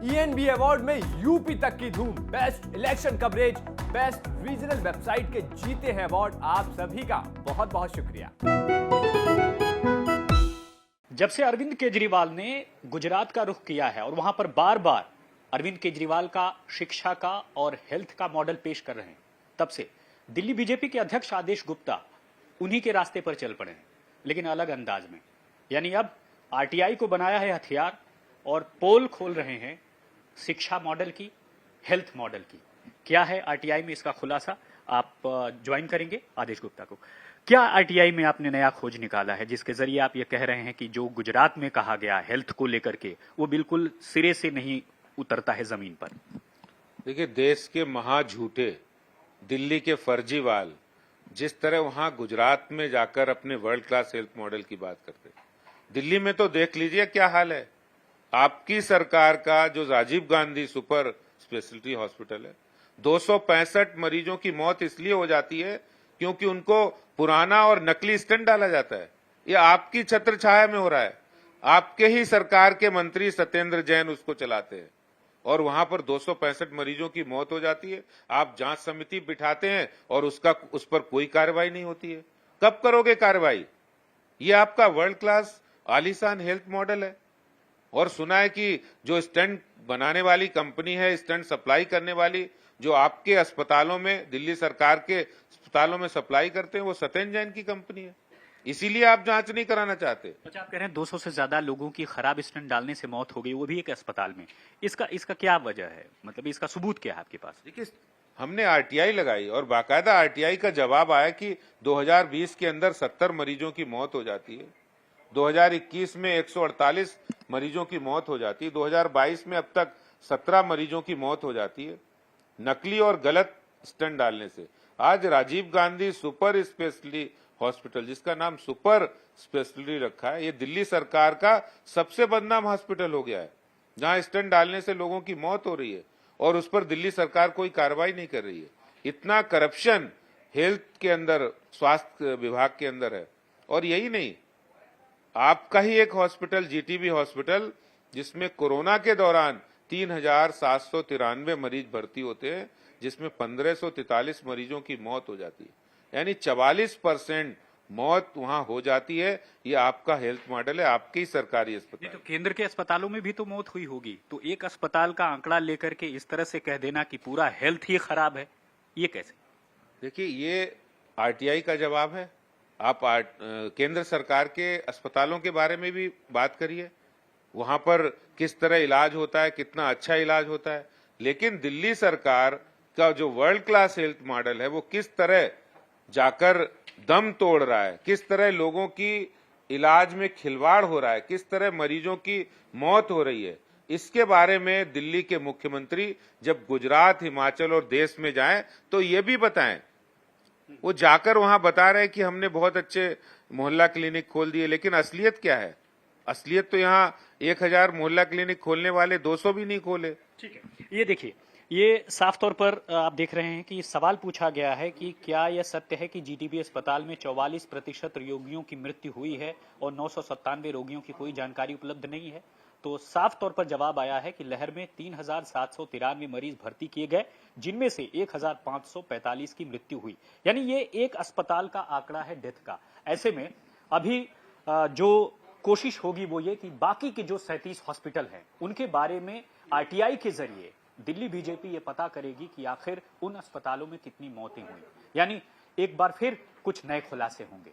ENB award में UP तक की धूम। Best election coverage, best regional website के जीते हैं अवार्ड। आप सभी का बहुत बहुत शुक्रिया। जब से अरविंद केजरीवाल ने गुजरात का रुख किया है और वहां पर बार बार अरविंद केजरीवाल का शिक्षा का और हेल्थ का मॉडल पेश कर रहे हैं, तब से दिल्ली बीजेपी के अध्यक्ष आदेश गुप्ता उन्हीं के रास्ते पर चल पड़े हैं, लेकिन अलग अंदाज में। यानी अब आरटीआई को बनाया है हथियार और पोल खोल रहे हैं शिक्षा मॉडल की, हेल्थ मॉडल की। क्या है आरटीआई में, इसका खुलासा आप ज्वाइन करेंगे आदेश गुप्ता को। क्या आरटीआई में आपने नया खोज निकाला है जिसके जरिए आप ये कह रहे हैं कि जो गुजरात में कहा गया हेल्थ को लेकर के वो बिल्कुल सिरे से नहीं उतरता है जमीन पर? देखिए, देश के महाझूठे दिल्ली के फर्जीवाल जिस तरह वहां गुजरात में जाकर अपने वर्ल्ड क्लास हेल्थ मॉडल की बात करते हैं, दिल्ली में तो देख लीजिए क्या हाल है। आपकी सरकार का जो Rajiv Gandhi super speciality hospital है, 265 मरीजों की मौत इसलिए हो जाती है क्योंकि उनको पुराना और नकली स्टेंट डाला जाता है। ये आपकी छत्र छाया में हो रहा है। आपके ही सरकार के मंत्री सत्येंद्र जैन उसको चलाते हैं और वहां पर 265 मरीजों की मौत हो जाती है। आप जांच समिति बिठाते हैं और उस पर कोई कार्रवाई नहीं होती है। कब करोगे कार्रवाई? ये आपका वर्ल्ड क्लास आलीशान हेल्थ मॉडल है। और सुना है कि जो स्टेंट बनाने वाली कंपनी है, स्टेंट सप्लाई करने वाली, जो आपके अस्पतालों में, दिल्ली सरकार के अस्पतालों में सप्लाई करते हैं, वो सत्येंद्र जैन की कंपनी है। इसीलिए आप जांच नहीं कराना चाहते। अच्छा, आप कह रहे हैं 200 से ज्यादा लोगों की खराब स्टेंट डालने से मौत हो गई, वो भी एक अस्पताल में। इसका क्या वजह है, मतलब इसका सबूत क्या है आपके पास? देखिए, हमने आरटीआई लगाई और बाकायदा आरटीआई का जवाब आया कि 2020 के अंदर 70 मरीजों की मौत हो जाती है, 2021 में 148 मरीजों की मौत हो जाती है, 2022 में अब तक 17 मरीजों की मौत हो जाती है नकली और गलत स्टेंट डालने से। आज Rajiv Gandhi super speciality hospital, जिसका नाम सुपर स्पेशलिटी रखा है, ये दिल्ली सरकार का सबसे बदनाम हॉस्पिटल हो गया है, जहां स्टेंट डालने से लोगों की मौत हो रही है और उस पर दिल्ली सरकार कोई कार्रवाई नहीं कर रही है। इतना करप्शन हेल्थ के अंदर, स्वास्थ्य विभाग के अंदर है। और यही नहीं, आपका ही एक हॉस्पिटल, जीटीबी हॉस्पिटल, जिसमें कोरोना के दौरान 3793 मरीज भर्ती होते हैं, जिसमें 1543 मरीजों की मौत हो जाती है, यानी 44% मौत वहां हो जाती है। ये आपका हेल्थ मॉडल है, आपके ही सरकारी अस्पताल। तो केंद्र के अस्पतालों में भी तो मौत हुई होगी, तो एक अस्पताल का आंकड़ा लेकर के इस तरह से कह देना कि पूरा हेल्थ ही खराब है, ये कैसे? देखिए, ये आरटीआई का जवाब है। आप केंद्र सरकार के अस्पतालों के बारे में भी बात करिए, वहां पर किस तरह इलाज होता है, कितना अच्छा इलाज होता है। लेकिन दिल्ली सरकार का जो वर्ल्ड क्लास हेल्थ मॉडल है, वो किस तरह जाकर दम तोड़ रहा है, किस तरह लोगों की इलाज में खिलवाड़ हो रहा है, किस तरह मरीजों की मौत हो रही है, इसके बारे में दिल्ली के मुख्यमंत्री जब गुजरात, हिमाचल और देश में जाएं तो ये भी बताएं। वो जाकर वहां बता रहे हैं कि हमने बहुत अच्छे मोहल्ला क्लिनिक खोल दिए, लेकिन असलियत क्या है? असलियत तो यहाँ 1000 मोहल्ला क्लिनिक खोलने वाले 200 भी नहीं खोले। ठीक है, ये देखिए, ये साफ तौर पर आप देख रहे हैं कि सवाल पूछा गया है कि क्या यह सत्य है कि जीटीबी अस्पताल में 44% रोगियों की मृत्यु हुई है और 997 रोगियों की कोई जानकारी उपलब्ध नहीं है? तो साफ तौर पर जवाब आया है कि लहर में 3793 मरीज भर्ती किए गए, जिनमें से 1545 की मृत्यु हुई। यानी ये एक अस्पताल का आंकड़ा है डेथ का। ऐसे में अभी जो कोशिश होगी वो ये कि बाकी के जो 37 हॉस्पिटल हैं उनके बारे में आरटीआई के जरिए दिल्ली बीजेपी ये पता करेगी कि आखिर उन अस्पतालों में कितनी मौतें हुई। यानी एक बार फिर कुछ नए खुलासे होंगे।